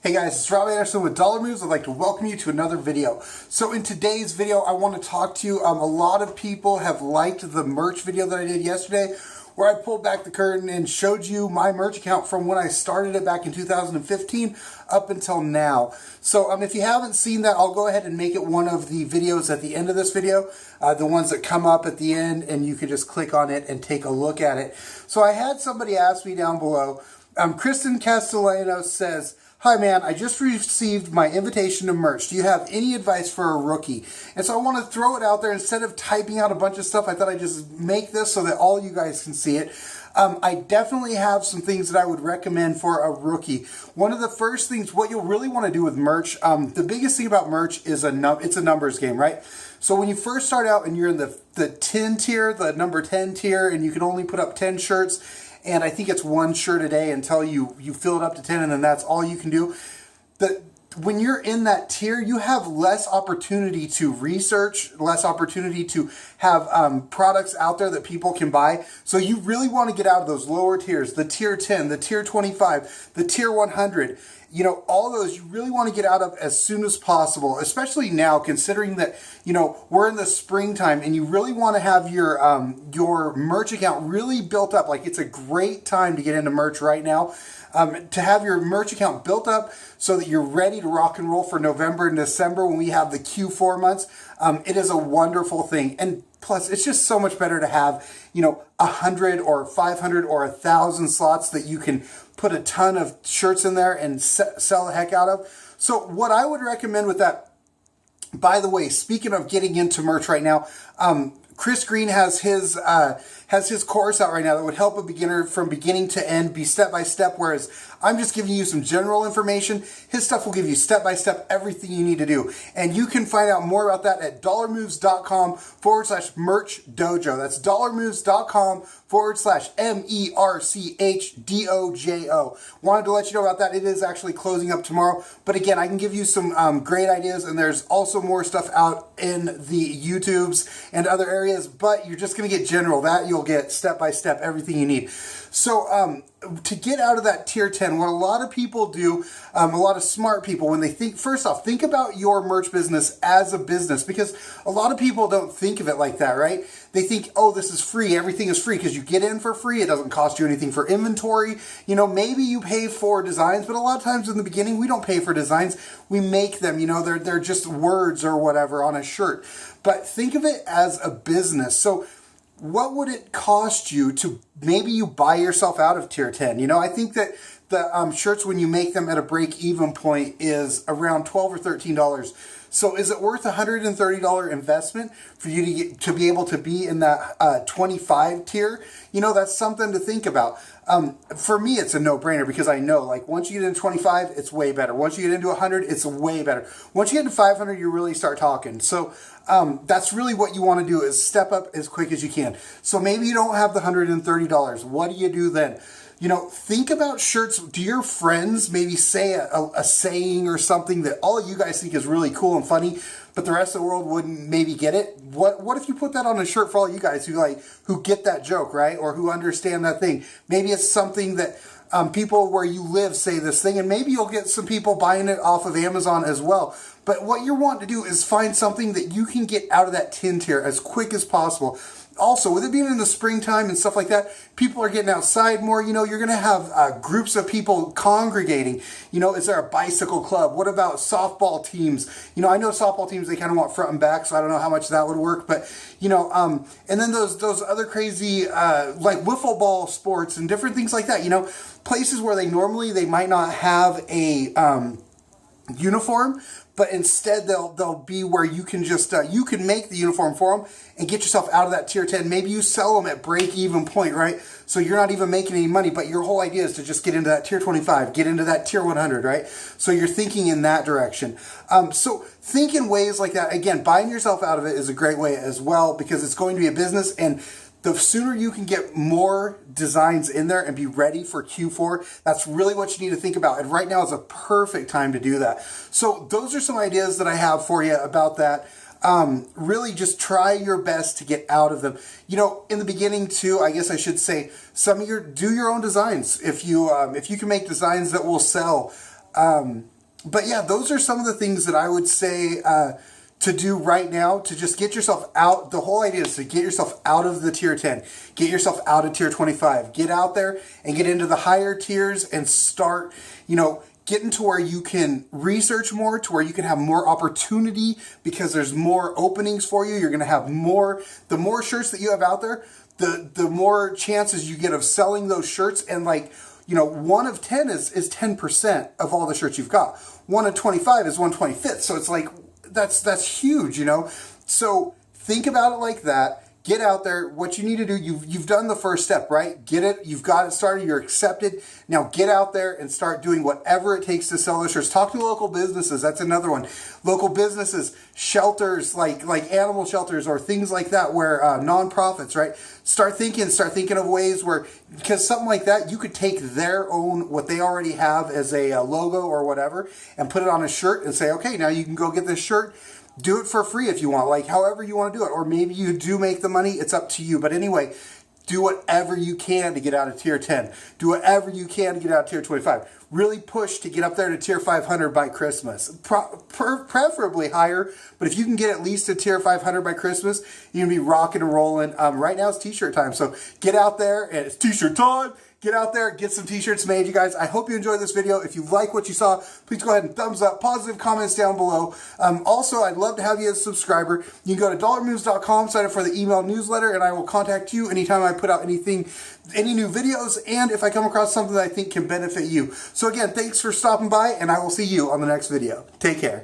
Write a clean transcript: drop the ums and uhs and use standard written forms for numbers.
Hey guys, it's Rob Anderson with Dollar Moves. I'd like to welcome you to another video. So in today's video, I want to talk to you. A lot of people have liked the merch video that I did yesterday, where I pulled back the curtain and showed you my merch account from when I started it back in 2015 up until now. So if you haven't seen that, I'll go ahead and make it one of the videos at the end of this video, the ones that come up at the end, and you can just click on it and take a look at it. So I had somebody ask me down below, Kristen Castellano says, "Hi man, I just received my invitation to merch. Do you have any advice for a rookie?" And so I want to throw it out there. Instead of typing out a bunch of stuff, I thought I'd just make this so that all you guys can see it. I definitely have some things that I would recommend for a rookie. One of the first things, what you'll really want to do with merch, the biggest thing about merch is it's a numbers game, right? So when you first start out and you're in the 10 tier, the number 10 tier, and you can only put up 10 shirts, and I think it's one shirt a day until you fill it up to 10, and then that's all you can do. When you're in that tier, you have less opportunity to research, less opportunity to have products out there that people can buy. So you really want to get out of those lower tiers, the tier 10, the tier 25, the tier 100. You know, all those you really want to get out of as soon as possible, especially now, considering that, you know, we're in the springtime and you really want to have your merch account really built up. Like, it's a great time to get into merch right now. To have your merch account built up so that you're ready to rock and roll for November and December when we have the Q4 months. It is a wonderful thing. And plus, it's just so much better to have, you know, 100 or 500 or 1,000 slots that you can put a ton of shirts in there and sell the heck out of. So what I would recommend with that, by the way, speaking of getting into merch right now, Chris Green has his course out right now that would help a beginner from beginning to end, be step by step, whereas I'm just giving you some general information. His stuff will give you step by step everything you need to do. And you can find out more about that at DollarMovescom/merch dojo. That's DollarMovescom/MERCHDOJO. Wanted to let you know about that. It is actually closing up tomorrow. But again, I can give you some great ideas, and there's also more stuff out in the YouTubes and other areas, but you're just going to get general. That you'll get step by step everything you need. So to get out of that tier 10, what a lot of people do, a lot of smart people, when they think, first off, think about your merch business as a business, because a lot of people don't think of it like that, right? They think, oh, this is free. Everything is free because you get in for free. It doesn't cost you anything for inventory. You know, maybe you pay for designs, but a lot of times in the beginning, we don't pay for designs. We make them, you know, they're just words or whatever on a shirt. But think of it as a business. So what would it cost you to maybe you buy yourself out of tier 10? You know, I think that the shirts, when you make them at a break-even point, is around $12 or $13. So is it worth a $130 investment for you to be able to be in that 25 tier? You know, that's something to think about. For me, it's a no-brainer, because I know, like, once you get into 25, it's way better. Once you get into 100, it's way better. Once you get into 500, you really start talking. So that's really what you want to do, is step up as quick as you can. So maybe you don't have the $130. What do you do then? You know, think about shirts. Do your friends maybe say a saying or something that all of you guys think is really cool and funny, but the rest of the world wouldn't maybe get it? What if you put that on a shirt for all you guys who get that joke, right? Or who understand that thing? Maybe it's something that people where you live say this thing, and maybe you'll get some people buying it off of Amazon as well. But what you're wanting to do is find something that you can get out of that 10 tier as quick as possible. Also, with it being in the springtime and stuff like that, people are getting outside more. You know, you're going to have groups of people congregating. You know, is there a bicycle club? What about softball teams? You know, I know softball teams, they kind of want front and back, so I don't know how much that would work. But, you know, and then those other crazy, like wiffle ball sports and different things like that. You know, places where they might not have a uniform, but instead they'll be where you can just you can make the uniform for them and get yourself out of that tier 10. Maybe you sell them at break-even point, right? So you're not even making any money, but your whole idea is to just get into that tier 25, get into that tier 100, right? So you're thinking in that direction. So think in ways like that. Again, buying yourself out of it is a great way as well, because it's going to be a business, and the sooner you can get more designs in there and be ready for Q4, that's really what you need to think about. And right now is a perfect time to do that. So those are some ideas that I have for you about that. Really just try your best to get out of them. You know, in the beginning too, I guess I should say, do your own designs. If you can make designs that will sell, But yeah, those are some of the things that I would say to do right now to just get yourself out. The whole idea is to get yourself out of the tier 10, get yourself out of tier 25, get out there and get into the higher tiers and start, getting to where you can research more, to where you can have more opportunity because there's more openings for you. You're going to have more, the more shirts that you have out there, the more chances you get of selling those shirts. And 1 of 10 is 10% of all the shirts you've got. 1 of 25 is 1/25th. So it's like, that's huge, So think about it like that. Get out there. What you need to do, you've done the first step, right? Get it. You've got it started. You're accepted. Now get out there and start doing whatever it takes to sell those shirts. Talk to local businesses. That's another one. Local businesses, shelters, like animal shelters or things like that, where nonprofits, right? Start thinking of ways where, because something like that, you could take their own, what they already have as a logo or whatever, and put it on a shirt and say, okay, now you can go get this shirt. Do it for free if you want, however you want to do it. Or maybe you do make the money, it's up to you. But anyway, do whatever you can to get out of tier 10. Do whatever you can to get out of tier 25. Really push to get up there to tier 500 by Christmas. Preferably higher, but if you can get at least to tier 500 by Christmas, you're going to be rocking and rolling. Right now it's t-shirt time, so get out there, and it's t-shirt time. Get out there, get some t-shirts made, you guys. I hope you enjoyed this video. If you like what you saw, please go ahead and thumbs up, positive comments down below. Also, I'd love to have you as a subscriber. You can go to DollarMovescom, sign up for the email newsletter, and I will contact you anytime I put out any new videos, and if I come across something that I think can benefit you. So again, thanks for stopping by, and I will see you on the next video. Take care.